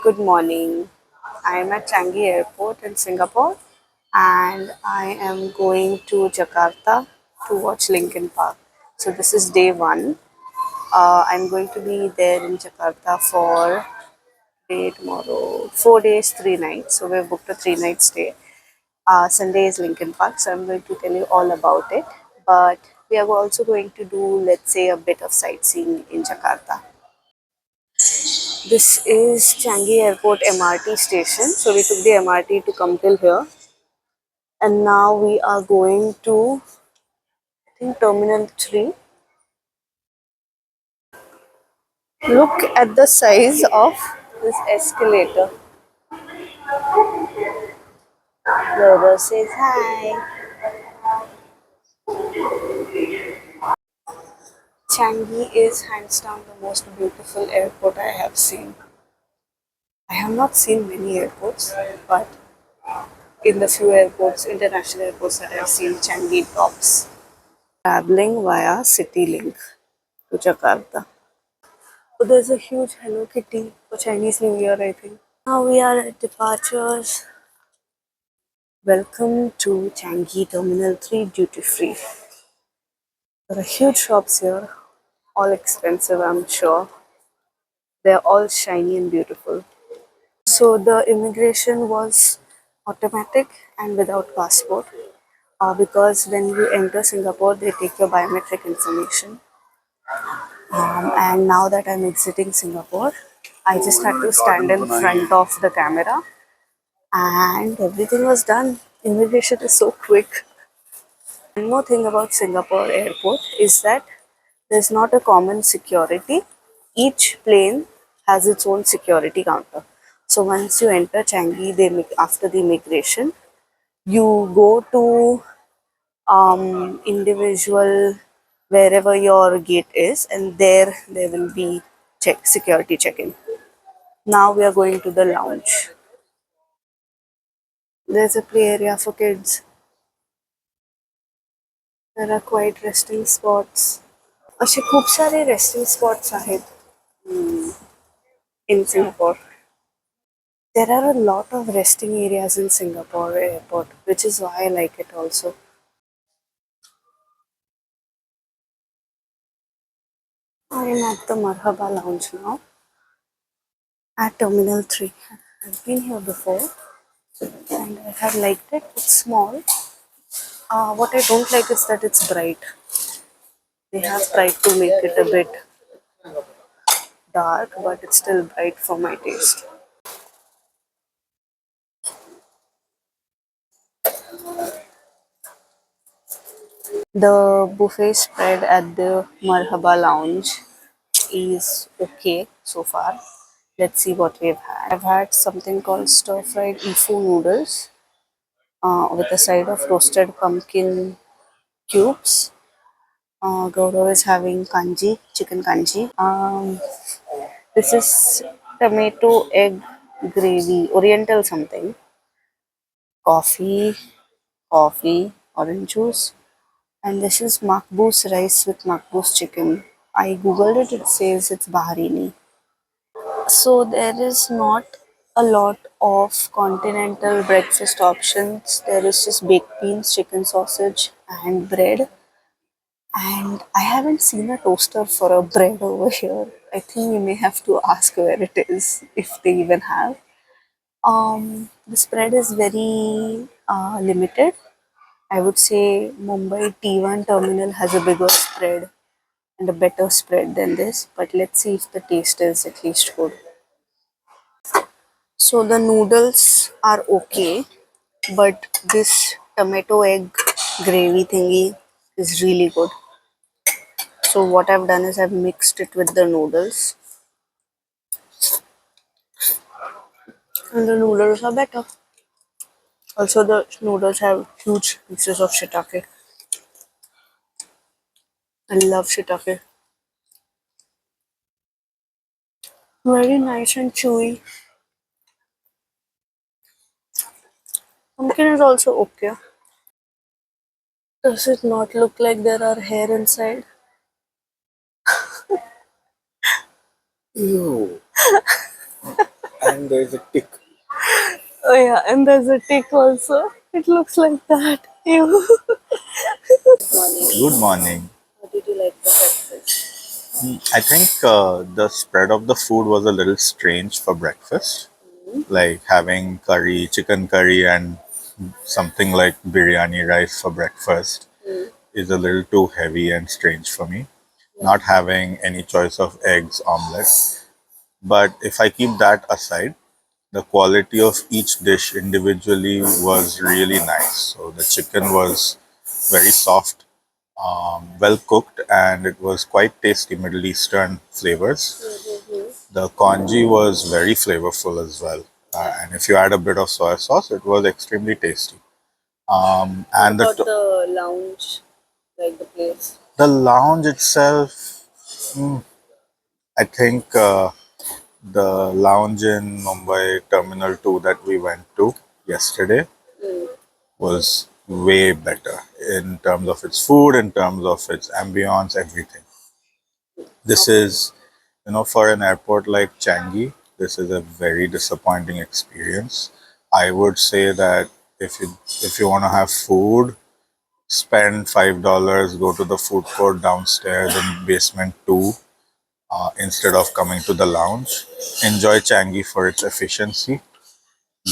Good morning. I am at Changi Airport in Singapore and I am going to Jakarta to watch Linkin Park. So, this is day one. I'm going to be there in Jakarta for day tomorrow, 4 days, 3 nights. So, we've booked a 3 night stay. Sunday is Linkin Park, so I'm going to tell you all about it. But we are also going to do, let's say, a bit of sightseeing in Jakarta. This is Changi Airport MRT station. So we took the MRT to come till here. And now we are going to, I think, Terminal 3. Look at the size of this escalator. Lodo says hi. Changi is hands down the most beautiful airport I have seen. I have not seen many airports, but in the few airports, international airports that I have seen, Changi tops. Traveling via CityLink to Jakarta. So there's a huge Hello Kitty for Chinese New Year, I think. Now we are at departures. Welcome to Changi Terminal 3 Duty Free. There are huge shops here, all expensive, I'm sure. They're all shiny and beautiful. So the immigration was automatic and without passport because when you enter Singapore, they take your biometric information. And now that I'm exiting Singapore, I just had to stand in front of the camera and everything was done. Immigration is so quick. One more thing about Singapore airport is that there's not a common security. Each plane has its own security counter. So once you enter Changi, after the immigration, you go to individual wherever your gate is, and there will be security check-in. Now we are going to the lounge. There's a play area for kids. There are quite resting spots. असे खूप सारे resting spots आहेत in Singapore. There are a lot of resting areas in Singapore airport, which is why I like it also. I am at the Marhaba Lounge now at Terminal 3. I've been here before and I have liked it. It's small. What I don't like is that it's bright. They have tried to make it a bit dark, but it's still bright for my taste. The buffet spread at the Marhaba Lounge is okay so far. Let's see what we've had. I've had something called stir-fried ifu noodles with a side of roasted pumpkin cubes. Gaurav is having kanji, chicken kanji. This is tomato egg gravy, oriental something. Coffee, orange juice. And this is makbous rice with makbous chicken. I googled it, it says it's Bahraini. So there is not a lot of continental breakfast options. There is just baked beans, chicken sausage, and bread. And I haven't seen a toaster for a bread over here. I think we may have to ask where it is, if they even have. The spread is very limited. I would say Mumbai T1 terminal has a bigger spread and a better spread than this, but let's see if the taste is at least good. So the noodles are okay, but this tomato egg gravy thingy is really good. So what I've done is I've mixed it with the noodles, and the noodles are better. Also the noodles have huge pieces of shiitake. I love shiitake. Very nice and chewy. Pumpkin is also okay. Does it not look like there are hair inside? No, And there is a tick. Oh yeah, and there's a tick also. It looks like that. Ew. Morning. Good morning. How did you like the breakfast? I think the spread of the food was a little strange for breakfast. Like having curry, chicken curry, and something like biryani rice for breakfast is a little too heavy and strange for me. Not having any choice of eggs, omelette. But if I keep that aside, the quality of each dish individually was really nice. So the chicken was very soft, well cooked, and it was quite tasty Middle Eastern flavors. The congee was very flavorful as well. And if you add a bit of soy sauce, it was extremely tasty. And What about the lounge, like the place? the lounge itself, I think the lounge in Mumbai Terminal 2 that we went to yesterday was way better in terms of its food, in terms of its ambience, everything. This is, for an airport like Changi, this is a very disappointing experience. I would say that if you want to have food, spend $5, go to the food court downstairs in basement 2 instead of coming to the lounge. Enjoy Changi for its efficiency.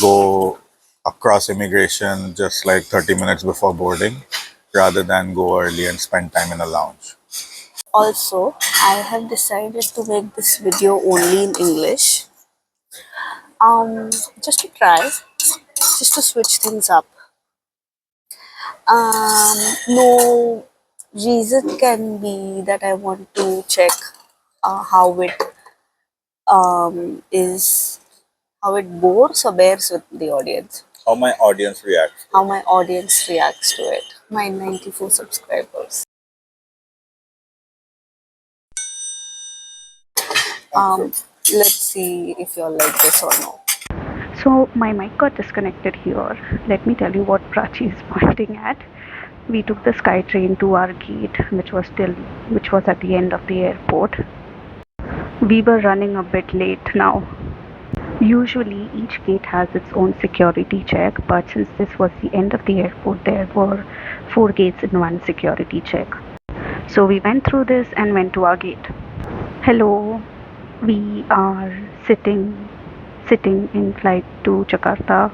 Go across immigration just like 30 minutes before boarding rather than go early and spend time in a lounge. Also, I have decided to make this video only in English. Just to try, just to switch things up. No reason can be that I want to check how it is, how it bores or bears with the audience. How my audience reacts. How my audience reacts to it. My 94 subscribers. Um, let's see if you'll like this or no. So my mic got disconnected here. Let me tell you what Prachi is pointing at. We took the SkyTrain to our gate, which was at the end of the airport. We were running a bit late now. Usually each gate has its own security check, but since this was the end of the airport, there were 4 gates in one security check. So we went through this and went to our gate. Hello, we are sitting in flight to Jakarta.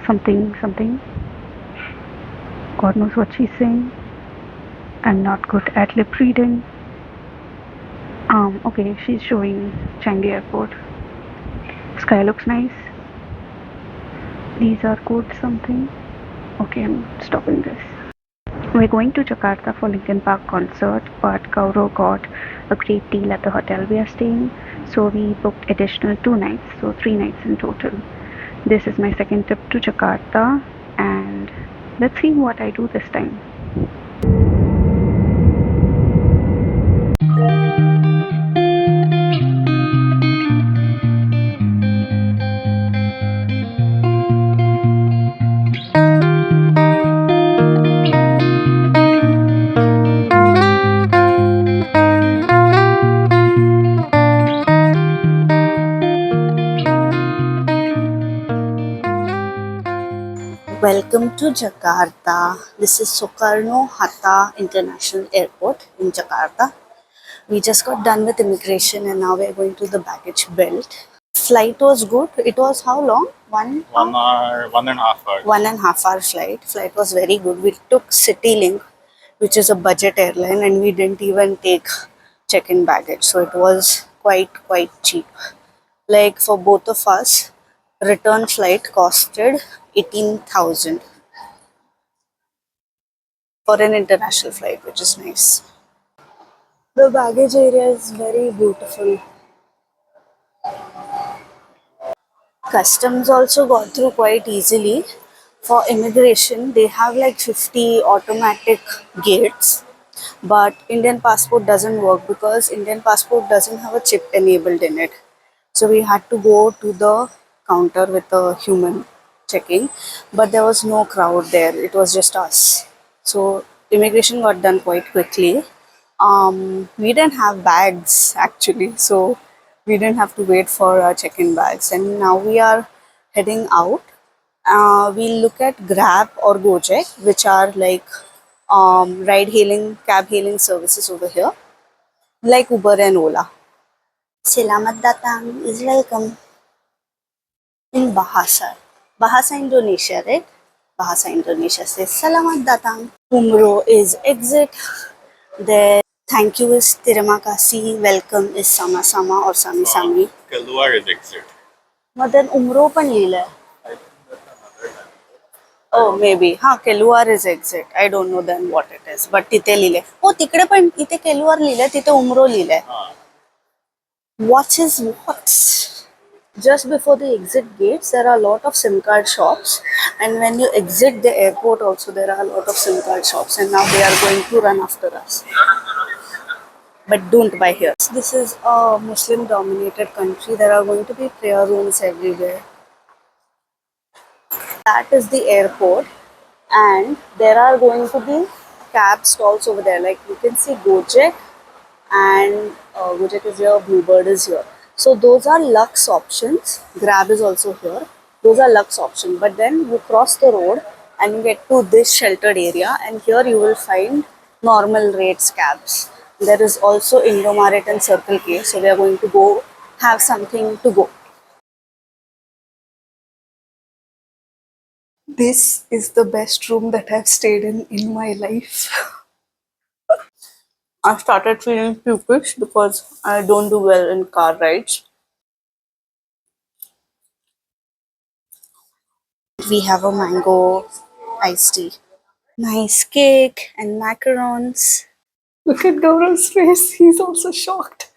Something. God knows what she's saying. I'm not good at lip reading. Okay, she's showing Changi Airport. Sky looks nice. These are good something. Okay, I'm stopping this. We're going to Jakarta for Linkin Park concert, but Gaurav got a great deal at the hotel we are staying, so we booked additional 2 nights, so 3 nights in total. This is my second trip to Jakarta, and let's see what I do this time. Welcome to Jakarta. This is Soekarno-Hatta International Airport in Jakarta. We just got done with immigration and now we're going to the baggage belt. Flight was good. It was how long? 1 hour, 1.5 hours. 1.5 hour flight. Flight was very good. We took CityLink, which is a budget airline, and we didn't even take check-in baggage. So it was quite cheap. Like for both of us, return flight costed 18,000 for an international flight, which is nice. The baggage area is very beautiful. Customs also got through quite easily. For immigration, they have like 50 automatic gates, but Indian passport doesn't work because Indian passport doesn't have a chip enabled in it. So we had to go to the counter with a human checking, but there was no crowd there. It was just us. So immigration got done quite quickly. We didn't have bags actually, so We didn't have to wait for our check-in bags, and now we are heading out. We'll look at Grab or Gojek, which are like ride hailing, cab hailing services over here, like Uber and Ola. Selamat datang is welcome in Bahasa. Bahasa Indonesia, right? Bahasa Indonesia says Selamat datang. Umroh is exit. There, thank you is terima kasih. Welcome is sama-sama or sami-sami. Keluar is exit. But then umroh पण लिहिलंय. Oh, maybe. Ha, Keluar is exit. I don't know then what it is. But तिथे लिहिले. Oh, तिकडे पण इथे Keluar लिहिलंय, तिथे umroh लिहिलंय. What is what? Just before the exit gates, there are a lot of SIM card shops. And when you exit the airport also, there are a lot of SIM card shops. And now they are going to run after us. But don't buy here. This is a Muslim dominated country. There are going to be prayer rooms everywhere. That is the airport, and there are going to be cab stalls over there. Like you can see Gojek, and Gojek is here, Bluebird is here. So those are Lux options. Grab is also here. Those are Lux options. But then you cross the road and you get to this sheltered area, and here you will find normal rates cabs. There is also Indomaret and Circle K. So we are going to go have something to go. This is the best room that I've stayed in my life. I started feeling pukish because I don't do well in car rides. We have a mango iced tea. Nice cake and macarons. Look at Gaurav's face. He's also shocked.